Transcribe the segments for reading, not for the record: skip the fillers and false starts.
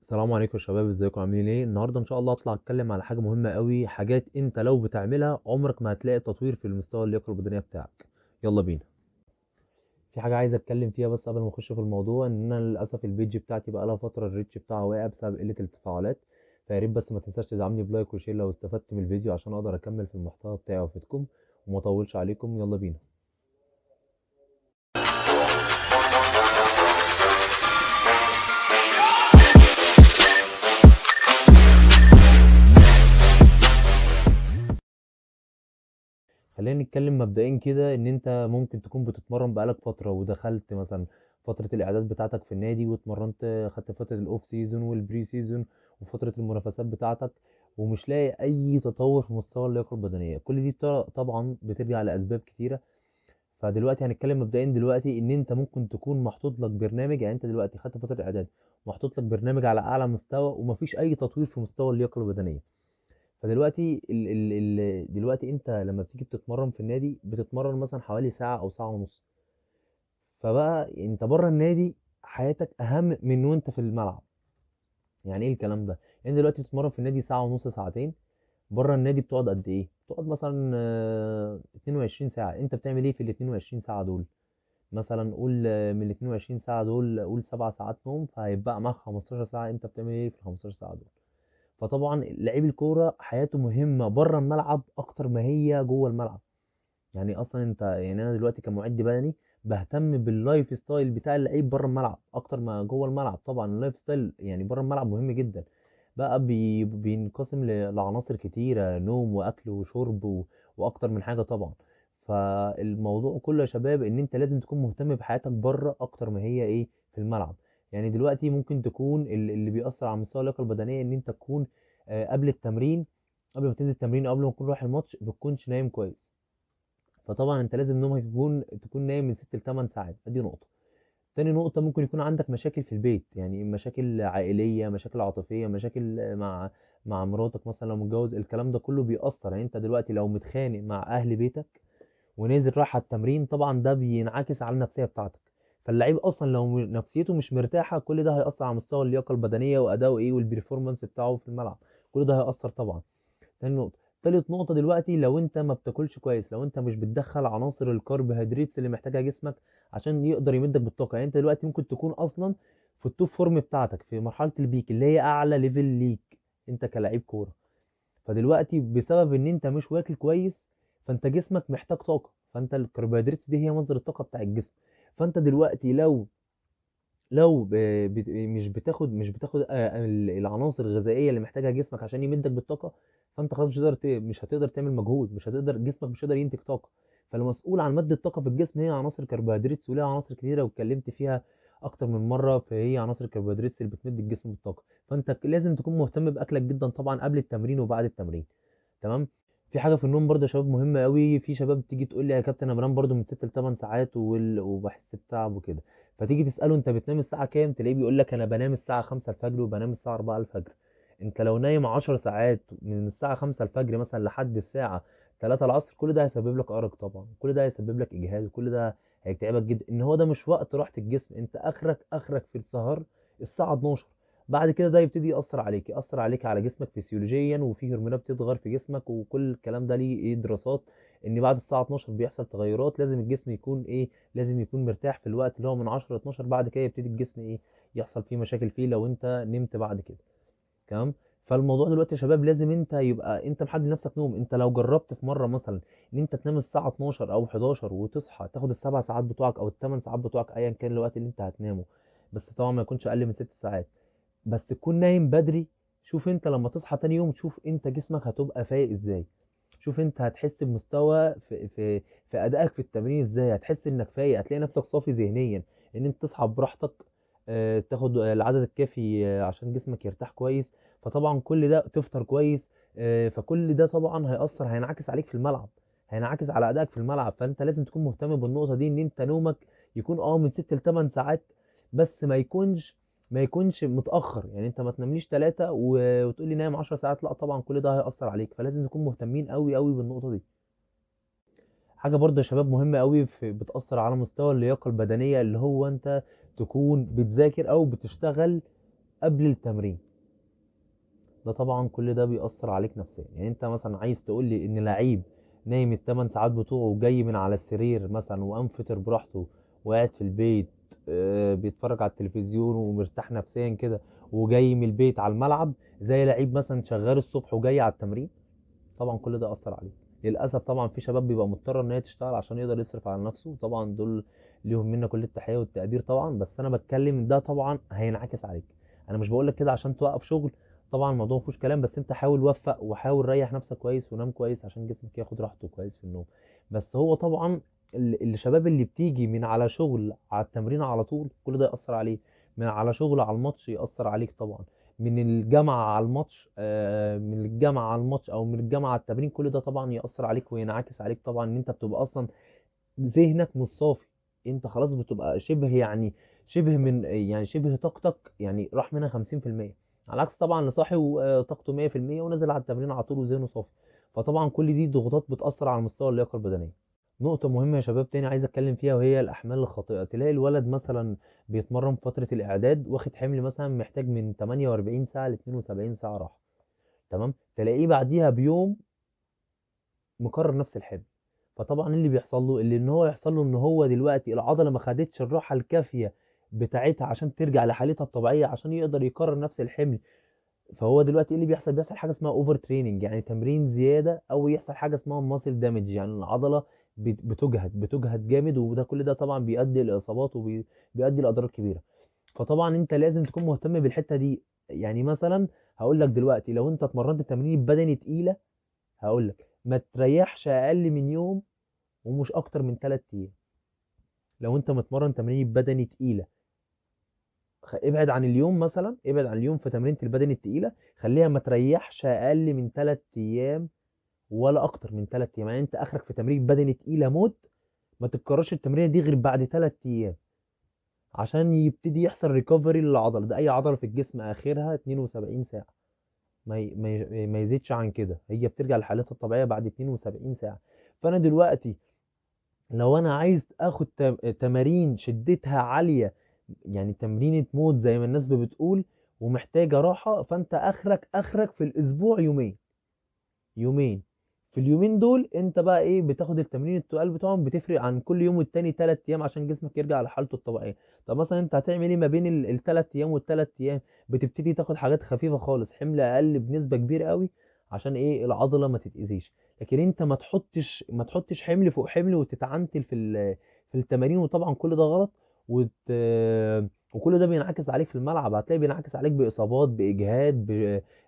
السلام عليكم يا شباب، ازيكم عاملين ايه؟ النهارده ان شاء الله هطلع اتكلم على حاجه مهمه قوي، حاجات انت لو بتعملها عمرك ما هتلاقي تطوير في المستوى اللياقه البدنيه بتاعك. يلا بينا. في حاجه عايز اتكلم فيها بس قبل ما اخش في الموضوع، ان انا للاسف البيج بتاعتي بقى لها فتره الريتش بتاعها واقع بسبب قله التفاعلات. فيا ريت بس ما تنساش تدعمني بلايك وشير لو استفدت من الفيديو عشان اقدر اكمل في المحتوى بتاعي وافيدكم وما اطولش عليكم. يلا بينا. خلينا نتكلم مبدئيا كده، ان انت ممكن تكون بتتمرن بقالك فتره ودخلت مثلا فتره الاعداد بتاعتك في النادي واتمرنت، خدت فتره الاوف سيزون والبري سيزون وفتره المنافسات بتاعتك، ومش لاقي اي تطور في مستوى اللياقه البدنيه. كل دي طبعا بترجع لاسباب كتيره. فدلوقتي هنتكلم مبدئيا دلوقتي ان انت ممكن تكون محطوط لك برنامج، يعني انت دلوقتي خدت فتره اعداد، محطوط لك برنامج على اعلى مستوى ومفيش اي تطوير في مستوى اللياقه البدنيه. فدلوقتي دلوقتي انت لما بتيجي بتتمرن في النادي بتتمرن مثلا حوالي ساعة او ساعة ونص. فبقى انت بره النادي حياتك اهم من وانت في الملعب. يعني ايه الكلام ده؟ يعني دلوقتي بتتمرن في النادي ساعة ونص ساعتين، بره النادي بتقعد قد ايه؟ بتقعد مثلا 22 ساعة. انت بتعمل ايه في ال 22 ساعة دول؟ مثلا قول من ال 22 ساعة دول قول 7 ساعات نوم، فهيبقى معاك 15 ساعة. انت بتعمل ايه في ال 15 ساعة دول؟ فطبعا لعيب الكوره حياته مهمه بره الملعب اكتر ما هي جوه الملعب. يعني اصلا انت، يعني انا دلوقتي كمعد بدني بهتم باللايف ستايل بتاع اللعيب بره الملعب اكتر ما جوه الملعب. طبعا اللايف ستايل يعني بره الملعب مهم جدا. بقى بينقسم لعناصر كتيره، نوم واكل وشرب واكتر من حاجه طبعا. فالموضوع كله يا شباب ان انت لازم تكون مهتم بحياتك بره اكتر ما هي ايه في الملعب. يعني دلوقتي ممكن تكون اللي بيأثر على مستوى اللياقه البدنيه ان انت تكون قبل التمرين، قبل ما تنزل التمرين او قبل ما تكون رايح الماتش بتكونش نايم كويس. فطبعا انت لازم نومك تكون نايم من 6 ل 8 ساعات. ادي نقطه. تاني نقطة، ممكن يكون عندك مشاكل في البيت، يعني مشاكل عائلية، مشاكل عاطفية، مشاكل مع مراتك مثلا لو متجوز. الكلام ده كله بيأثر. يعني انت دلوقتي لو متخانق مع اهل بيتك ونازل رايح على التمرين، طبعا ده بينعكس على النفسية بتاعتك. فاللعيب اصلا لو نفسيته مش مرتاحة، كل ده هيأثر على مستوى اللياقة البدنية وأداؤه ايه والبرفورمانس بتاعه في الملعب. كل ده هيأثر طبعا. تاني نقطة. تالت نقطة، دلوقتي لو انت ما بتاكلش كويس، لو انت مش بتدخل عناصر الكربوهيدرات اللي محتاجها جسمك عشان يقدر يمدك بالطاقة. يعني انت دلوقتي ممكن تكون اصلا في التوب فورم بتاعتك في مرحلة البيك اللي هي اعلى ليفل ليك انت كلاعب كورة. فدلوقتي بسبب ان انت مش واكل كويس، فانت جسمك محتاج طاقة. فانت الكربوهيدرات دي هي مصدر الطاقة بتاع الجسم. فانت دلوقتي لو مش بتاخد العناصر الغذائيه اللي محتاجها جسمك عشان يمدك بالطاقه، فانت خلاص مش هتقدر تعمل مجهود، مش هتقدر، جسمك مش هيقدر ينتج طاقه. فالمسؤول عن مادة الطاقه في الجسم هي عناصر كربوهيدرات، وليها عناصر كتيره واتكلمت فيها اكتر من مره، فهي عناصر الكربوهيدرات اللي بتمد الجسم بالطاقه. فانت لازم تكون مهتم باكلك جدا طبعا قبل التمرين وبعد التمرين. تمام. في حاجه في النوم برضه يا شباب مهمه قوي. في شباب تيجي تقول لي يا كابتن انا بنام برضه من 6 ل 8 ساعات وبحس بتعب وكده. فتيجي تساله انت بتنام الساعه كام، تلاقيه بيقول لك انا بنام الساعه 5 الفجر وبنام الساعه 4 الفجر. انت لو نايم 10 ساعات من الساعه 5 الفجر مثلا لحد الساعه 3 العصر، كل ده هيسبب لك ارق طبعا، كل ده هيسبب لك اجهاد، كل ده هيتعبك جدا. ان هو ده مش وقت راحه الجسم. انت اخرك في السهر الساعه 12. بعد كده ده يبتدي ياثر عليك على جسمك فسيولوجيا، وفي هرمونات بتتغير في جسمك، وكل الكلام ده ليه ايه دراسات ان بعد الساعه 12 بيحصل تغيرات. لازم الجسم يكون ايه، لازم يكون مرتاح في الوقت اللي هو من 10 ل 12. بعد كده يبتدي الجسم ايه، يحصل فيه مشاكل فيه لو انت نمت بعد كده. تمام. فالموضوع دلوقتي يا شباب لازم انت يبقى انت محدد لنفسك نوم. انت لو جربت في مره مثلا ان انت تنام الساعه 12 او 11 وتصحى تاخد السبع ساعات بتوعك او الثمان ساعات بتوعك ايا كان الوقت اللي انت هتنامه، بس طبعا ما يكونش اقل من 6 ساعات، بس تكون نايم بدري. شوف انت لما تصحى تاني يوم، شوف انت جسمك هتبقى فايق ازاي. شوف انت هتحس بمستوى في ادائك في التمرين ازاي. هتحس انك فايق، هتلاقي نفسك صافي ذهنيا ان انت تصحى براحتك، تاخد العدد الكافي عشان جسمك يرتاح كويس. فطبعا كل ده تفطر كويس. فكل ده طبعا هينعكس عليك في الملعب، هينعكس على ادائك في الملعب. فانت لازم تكون مهتم بالنقطة دي، ان انت نومك يكون من 6 ل 8 ساعات، بس ما يكونش متأخر. يعني انت ما تنامليش 3 وتقول لي نايم 10 ساعات، لا طبعا كل ده هيأثر عليك. فلازم نكون مهتمين قوي قوي بالنقطة دي. حاجة برضه يا شباب مهمة قوي بتأثر على مستوى اللياقة البدنية، اللي هو انت تكون بتذاكر او بتشتغل قبل التمرين. ده طبعا كل ده بيأثر عليك نفسيا. يعني انت مثلا عايز تقول لي ان لعيب نايم الثمان ساعات بتوعه وجاي من على السرير مثلا وقام فطر براحته وقاعد في البيت، بيتفرج على التلفزيون ومرتاح نفسيا كده، وجاي من البيت على الملعب، زي لعيب مثلا شغال الصبح وجاي على التمرين؟ طبعا كل ده اثر عليه. للاسف طبعا في شباب بيبقى مضطر ان هي تشتغل عشان يقدر يصرف على نفسه، طبعا دول ليهم منا كل التحيه والتقدير طبعا، بس انا بتكلم ده طبعا هينعكس عليك. انا مش بقول لك كده عشان توقف شغل، طبعا الموضوع مفيهوش كلام، بس انت حاول وفق وحاول ريح نفسك كويس ونام كويس عشان جسمك ياخد راحته كويس في النوم. بس هو طبعا الشباب اللي بتيجي من على شغل على التمرين على طول، كل ده يأثر عليه. من على شغل على الماتش يأثر عليك طبعا. من الجامعة على الماتش، من الجامعة على الماتش او من الجامعة على التمرين، كل ده طبعا يأثر عليك وينعكس عليك طبعا، ان انت بتبقى اصلا ذهنك مش صافي. انت خلاص بتبقى شبه يعني شبه من يعني شبه طاقتك يعني راح منها 50%، على عكس طبعا اللي صاحي وطاقته 100% ونازل على التمرين على طول وذهنه صافي. فطبعا كل دي ضغوطات بتأثر على مستوى اللياقة البدنية. نقطة مهمة يا شباب تاني عايز اتكلم فيها، وهي الأحمال الخاطئة. تلاقي الولد مثلا بيتمرن في فترة الإعداد واخد حمل مثلا محتاج من 48 ساعة ل 72 ساعة راحة، تمام؟ تلاقيه بعديها بيوم مكرر نفس الحمل. فطبعا اللي بيحصل له اللي ان هو يحصل له ان هو دلوقتي العضلة ما خدتش الراحة الكافية بتاعتها عشان ترجع لحالتها الطبيعية عشان يقدر يكرر نفس الحمل. فهو دلوقتي ايه اللي بيحصل؟ بيحصل حاجه اسمها اوفر تريننج، يعني تمرين زياده، او يحصل حاجه اسمها ماسل دامج، يعني العضله بتجهد جامد، وده كل ده طبعا بيؤدي لاصابات وبيؤدي لاضرار كبيره. فطبعا انت لازم تكون مهتم بالحته دي. يعني مثلا هقول لك دلوقتي لو انت اتمرنت تمرين بدني تقيله، هقول لك ما تريحش اقل من يوم ومش اكتر من 3 ايام. لو انت متمرن تمرين بدني تقيله، ابعد عن اليوم، مثلا ابعد عن اليوم في تمرينة البدن التقيلة، خليها ما تريحش اقل من 3 ايام ولا اكتر من 3 ايام. يعني انت اخرك في تمرين بدن تقيلة موت ما تتكررش التمرينة دي غير بعد 3 ايام عشان يبتدي يحصل ريكفري للعضلة. ده اي عضلة في الجسم اخرها 72 ساعة، ما يزيدش عن كده، هي بترجع لحالتها الطبيعية بعد 72 ساعة. فانا دلوقتي لو انا عايز اخد تمارين شدتها عالية، يعني تمرينة موت زي ما الناس بتقول، ومحتاجة راحة، فانت اخرك في الاسبوع يومين. في اليومين دول انت بقى ايه؟ بتاخد التمرين التقال بتاعهم، بتفرق عن كل يوم والتاني 3 ايام عشان جسمك يرجع لحالته الطبيعية. طب مثلا انت هتعمل ايه ما بين الثلاث ايام والثلاث ايام؟ بتبتدي تاخد حاجات خفيفة خالص، حمل اقل بنسبة كبيرة قوي، عشان ايه؟ العضلة ما تتأذيش. لكن انت ما تحطش حمل فوق حمل وتتعنتل في التمارين، وطبعا كل ده غلط. وت... وكل ده بينعكس عليك في الملعب، هتلاقي بينعكس عليك بإصابات، بإجهاد،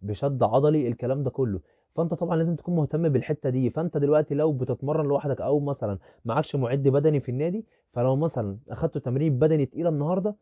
بشد عضلي، الكلام ده كله. فانت طبعا لازم تكون مهتم بالحته دي. فانت دلوقتي لو بتتمرن لوحدك او مثلا معكش معد بدني في النادي، فلو مثلا اخدت تمرين بدني تقيله النهارده،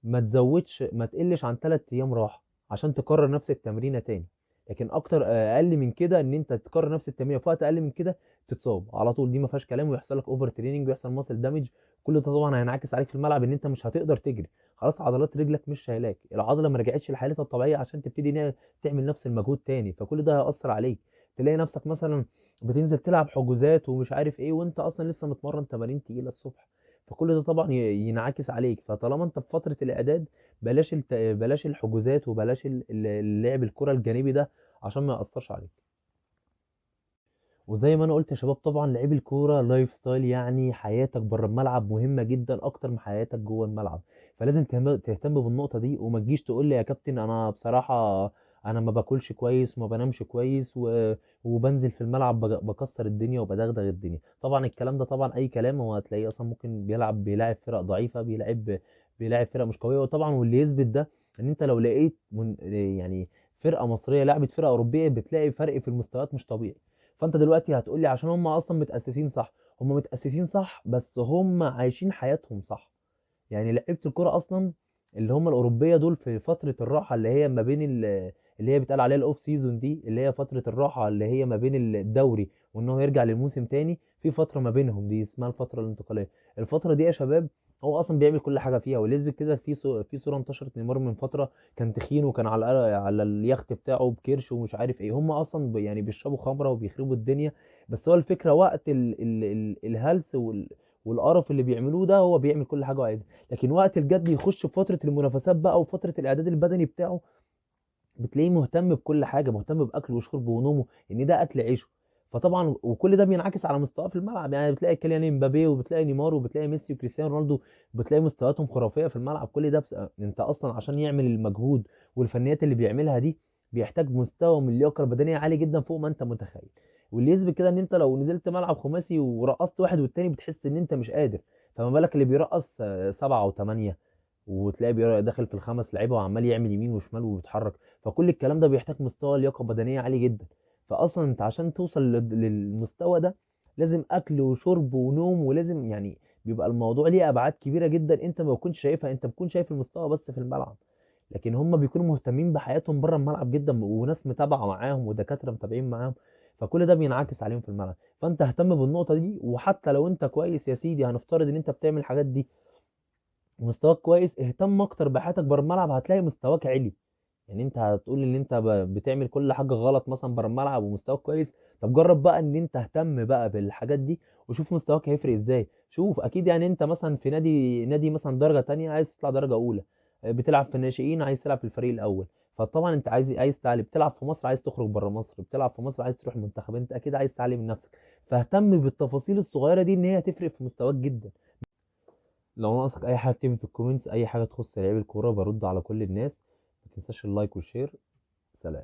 ما تزودش، ما تقلش عن 3 ايام راحه عشان تكرر نفس التمرينه تاني. لكن اكتر اقل من كده، ان انت تكرر نفس التمرينه في وقت اقل من كده، تتصاب على طول، دي ما فيهاش كلام، ويحصل لك اوفر تريننج ويحصل ماسل دامج. كل ده طبعا هينعكس عليك في الملعب، ان انت مش هتقدر تجري، خلاص عضلات رجلك مش شايلاك، العضله ما رجعتش لحالتها الطبيعيه عشان تبتدي تعمل نفس المجهود تاني، فكل ده هيأثر عليك. تلاقي نفسك مثلا بتنزل تلعب حجوزات ومش عارف ايه، وانت اصلا لسه متمرن تمارين تقيله الصبح، فكل ده طبعا ينعكس عليك. فطالما انت في فتره الاعداد، بلاش الحجوزات، وبلاش اللعب الكره الجانبي ده عشان ما ياثرش عليك. وزي ما انا قلت يا شباب، طبعا لعيب الكوره لايف ستايل، يعني حياتك بره الملعب مهمه جدا اكتر من حياتك جوه الملعب. فلازم تهتم بالنقطه دي، وما تجيش تقول لي يا كابتن انا بصراحه انا ما باكلش كويس وما بنامش كويس وبنزل في الملعب بكسر الدنيا وبدغدغ الدنيا. طبعا الكلام ده طبعا اي كلام، هو هتلاقيه اصلا ممكن بيلعب فرق ضعيفه، بيلعب فرق مش قويه. وطبعا واللي يثبت ده ان انت لو لقيت يعني فرقه مصريه لعبت فرقه اوروبيه، بتلاقي فرق في المستويات مش طبيعي. فانت دلوقتي هتقول لي عشان هم اصلا متاسسين صح، هم متاسسين صح بس هم عايشين حياتهم صح. يعني لعيبه الكوره اصلا اللي هم الاوروبيه دول في فتره الراحه اللي هي ما بين اللي هي بيتقال عليها الاوف سيزون دي، اللي هي فتره الراحه اللي هي ما بين الدوري وان هو يرجع للموسم تاني، في فتره ما بينهم دي اسمها الفتره الانتقاليه. الفتره دي يا شباب هو اصلا بيعمل كل حاجه فيها، واللي يثبت كده في صوره انتشرت نيمار من فتره، كان تخين وكان على اليخت بتاعه بكرش ومش عارف ايه. هم اصلا يعني بيشربوا خمره وبيخربوا الدنيا، بس هو الفكره وقت الهلس والقرف اللي بيعملوه ده هو بيعمل كل حاجه هو عايزها. لكن وقت الجد يخش في فتره المنافسات بقى وفتره الاعداد البدني بتاعه، بتلاقيه مهتم بكل حاجه، مهتم باكله وشربه ونومه، ان ده اكل عيشه. فطبعا وكل ده بينعكس على مستواه في الملعب. يعني بتلاقي كيليان امبابي وبتلاقي نيمار وبتلاقي ميسي وكريستيانو رونالدو، بتلاقي مستوياتهم خرافيه في الملعب. كل ده انت اصلا عشان يعمل المجهود والفنيات اللي بيعملها دي بيحتاج مستوى من اللياقه البدنيه عالي جدا فوق ما انت متخيل. واللي يثبت كده ان انت لو نزلت ملعب خماسي ورقصت واحد والتاني بتحس ان انت مش قادر، فما بالك اللي بيرقص سبعة وثمانية، وتلاقيه داخل في الخمس لعيبه وعمال يعمل يمين وشمال وبيتحرك. فكل الكلام ده بيحتاج مستوى لياقه بدنيه عالي جدا. فاصلا انت عشان توصل للمستوى ده لازم اكل وشرب ونوم، ولازم يعني بيبقى الموضوع ليه ابعاد كبيره جدا انت ما بتكونش شايفها. انت بتكون شايف المستوى بس في الملعب، لكن هم بيكونوا مهتمين بحياتهم بره الملعب جدا، وناس متابعه معاهم ودكاتره متابعين معاهم. فكل ده بينعكس عليهم في الملعب. فانت اهتم بالنقطه دي. وحتى لو انت كويس يا سيدي، هنفترض ان انت بتعمل الحاجات دي ومستواك كويس، اهتم اكتر بحياتك بره الملعب هتلاقي مستواك عالي. يعني انت هتقول ان انت بتعمل كل حاجه غلط مثلا بره الملعب ومستواك كويس، طب جرب بقى ان انت اهتم بقى بالحاجات دي وشوف مستواك هيفرق ازاي. شوف اكيد يعني انت مثلا في نادي مثلا درجه تانية عايز تطلع درجه اولى، بتلعب في الناشئين عايز تلعب في الفريق الاول. فطبعا انت عايز تعلي، بتلعب في مصر عايز تخرج بره مصر، بتلعب في مصر عايز تروح المنتخب، انت اكيد عايز تعلي من نفسك. فاهتم بالتفاصيل الصغيره دي ان هي هتفرق في مستواك جدا. لو ناقصك اي حاجه اكتبها في الكومنتس، اي حاجه تخص لعيب الكوره برد على كل الناس. ما تنساش اللايك والشير. سلام.